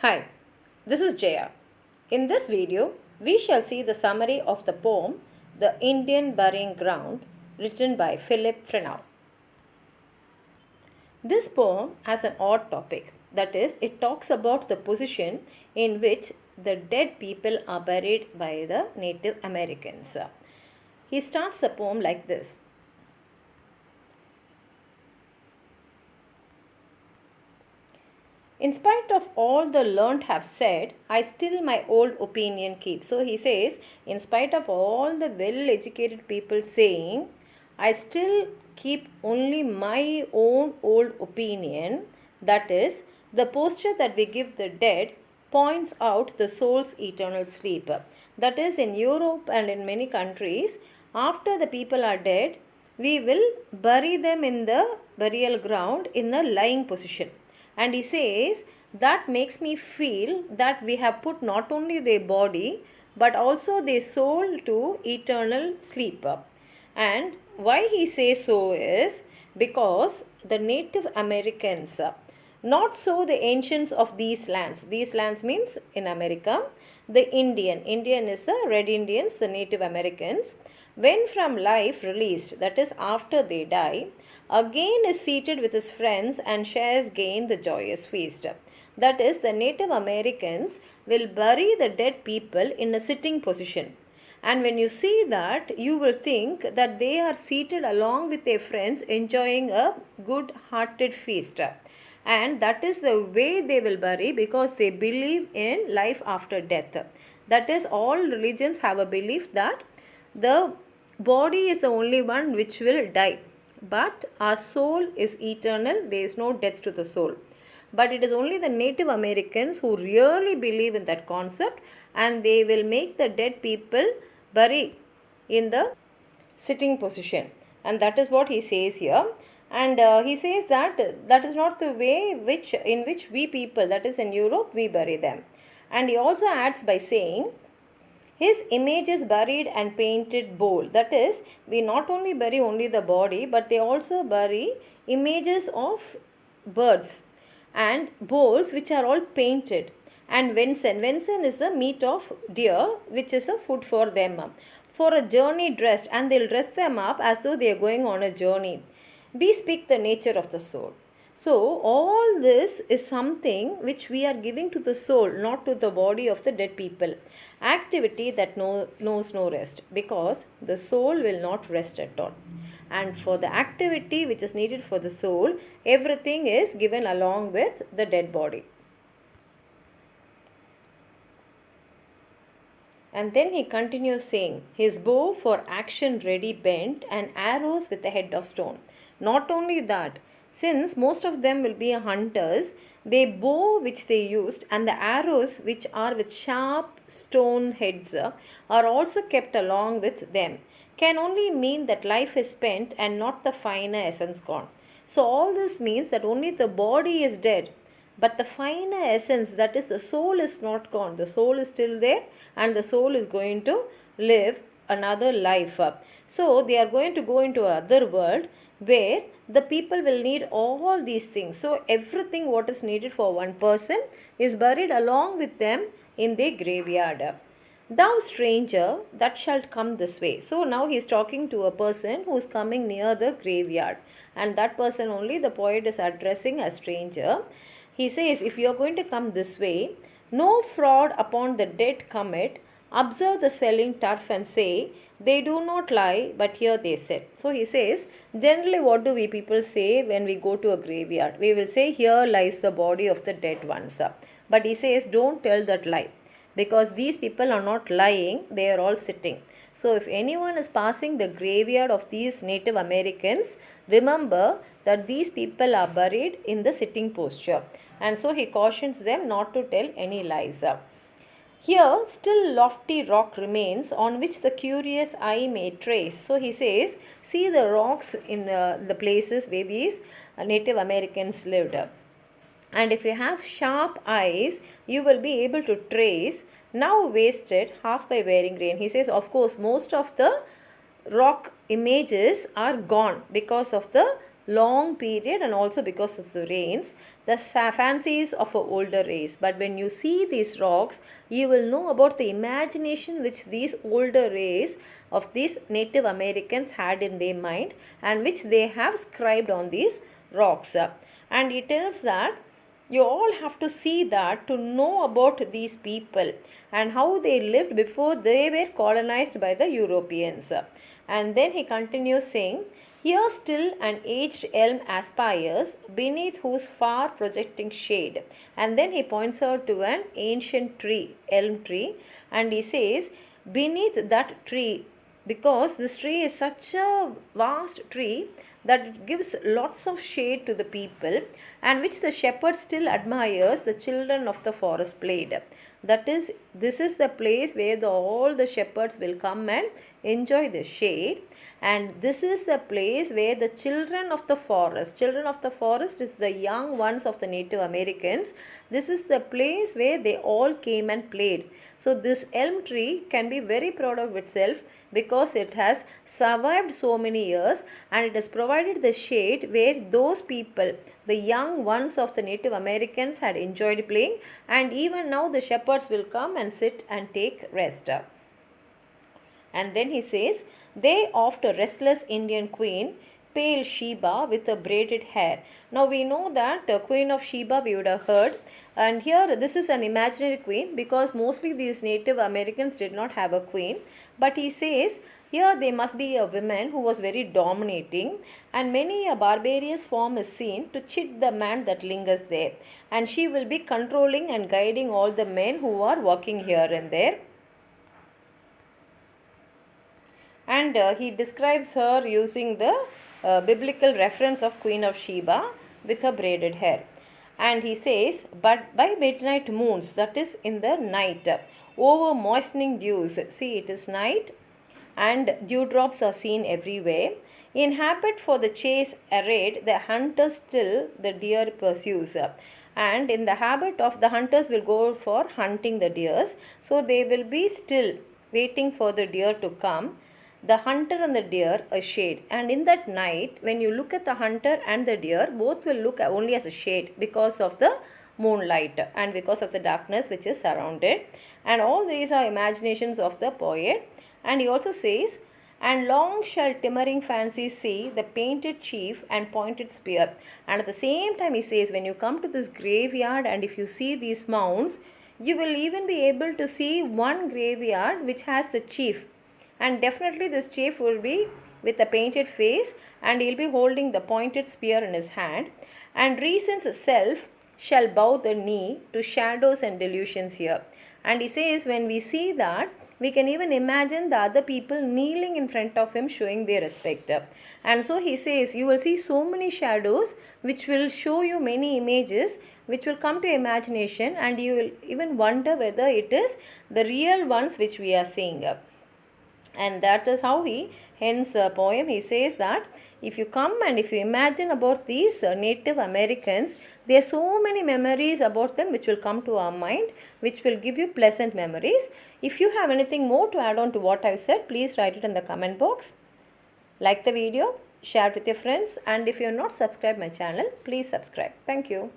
Hi, this is Jaya. In this video, we shall see the summary of the poem The Indian Burying Ground, written by Byphilip Freneau. This poem has an odd topic, that is, it talks about the position in which the dead people are buried by the Native Americans. He starts the poem like this. In spite of all the learned have said, I still my old opinion keep. So he says, in spite of all the well-educated people saying, I still keep only my own old opinion. That is, the posture that we give the dead points out the soul's eternal sleep. That is, in Europe and in many countries, after the people are dead, we will bury them in the burial ground in a lying position. And he says, that makes me feel that we have put not only their body but also their soul to eternal sleep. And why he says so is because the Native Americans, not so the ancients of these lands means in America, the Indian is the Red Indians, the Native Americans, when from life released, that is after they die, again is seated with his friends and shares gain the joyous feast. That is, the Native Americans will bury the dead people in a sitting position. And when you see that, you will think that they are seated along with their friends enjoying a good-hearted feast. And that is the way they will bury because they believe in life after death. That is, all religions have a belief that the body is the only one which will die. But our soul is eternal, there is no death to the soul. But it is only the Native Americans who really believe in that concept, and they will make the dead people bury in the sitting position. And that is what he says here. And he says that that is not the way in which we people, that is in Europe, we bury them. And he also adds by saying, his image is buried and painted bold. That is, we not only bury only the body, but they also bury images of birds and bowls which are all painted. And venison is the meat of deer, which is a food for them. For a journey dressed, and they'll dress them up as though they are going on a journey. Bespeak the nature of the soul. So, all this is something which we are giving to the soul, not to the body of the dead people. Activity that knows no rest, because the soul will not rest at all. And for the activity which is needed for the soul, everything is given along with the dead body. And then he continues saying, his bow for action ready bent and arrows with a head of stone. Not only that, since most of them will be hunters, the bow which they used and the arrows which are with sharp stone heads are also kept along with them, can only mean that life is spent and not the finer essence gone. So all this means that only the body is dead, but the finer essence, that is the soul, is not gone. The soul is still there and the soul is going to live another life. So they are going to go into another world where the people will need all these things. So everything what is needed for one person is buried along with them in their graveyard. Thou stranger that shalt come this way. So now he is talking to a person who is coming near the graveyard, and that person only the poet is addressing as stranger. He says, if you are going to come this way, no fraud upon the dead commit. Observe the swelling turf and say, they do not lie, but here they sit. So he says, generally what do we people say when we go to a graveyard? We will say, here lies the body of the dead ones. But he says, don't tell that lie, because these people are not lying, they are all sitting. So if anyone is passing the graveyard of these Native Americans, remember that these people are buried in the sitting posture. And so he cautions them not to tell any lies. Here, still lofty rock remains on which the curious eye may trace. So he says, see the rocks in the places where these Native Americans lived. And if you have sharp eyes, you will be able to trace, now wasted half by wearing grain. He says, of course, most of the rock images are gone because of the long period and also because of the rains, the fancies of an older race. But when you see these rocks, you will know about the imagination which these older race of these Native Americans had in their mind and which they have scribed on these rocks. And it tells that you all have to see that to know about these people and how they lived before they were colonized by the Europeans. And then he continues saying, here still an aged elm aspires, beneath whose far projecting shade. And then he points out to an ancient tree, elm tree, and he says, beneath that tree, because this tree is such a vast tree that it gives lots of shade to the people, and which the shepherd still admires the children of the forest played. That is, this is the place where all the shepherds will come and enjoy the shade. And this is the place where the children of the forest is the young ones of the Native Americans. This is the place where they all came and played. So this elm tree can be very proud of itself because it has survived so many years and it has provided the shade where those people, the young ones of the Native Americans, had enjoyed playing, and even now the shepherds will come and sit and take rest. And then he says, they oft a restless Indian queen, pale Sheba with a braided hair. Now we know that Queen of Sheba we would have heard, and here this is an imaginary queen because mostly these Native Americans did not have a queen. But he says here there must be a woman who was very dominating, and many a barbarous form is seen to cheat the man that lingers there, and she will be controlling and guiding all the men who are walking here and there. And he describes her using the biblical reference of Queen of Sheba with her braided hair. And he says, but by midnight moons, that is in the night, over moistening dews, see it is night and dewdrops are seen everywhere. In habit for the chase arrayed, the hunter still the deer pursues. And in the habit of the hunters will go for hunting the deers, so they will be still waiting for the deer to come. The hunter and the deer a shade, and in that night when you look at the hunter and the deer, both will look only as a shade because of the moonlight and because of the darkness which is surrounded. And all these are imaginations of the poet. And he also says, and long shall timmering fancy see the painted chief and pointed spear. And at the same time he says, when you come to this graveyard and if you see these mounds, you will even be able to see one graveyard which has the chief. And definitely this chief will be with a painted face and he will be holding the pointed spear in his hand. And reason's self shall bow the knee to shadows and delusions here. And he says when we see that, we can even imagine the other people kneeling in front of him showing their respect. And so he says you will see so many shadows which will show you many images which will come to imagination, and you will even wonder whether it is the real ones which we are seeing. And that is how he ends a poem. He says that if you come and if you imagine about these Native Americans, there are so many memories about them which will come to our mind, which will give you pleasant memories. If you have anything more to add on to what I have said, please write it in the comment box. Like the video, share it with your friends, and if you have not subscribed my channel, please subscribe. Thank you.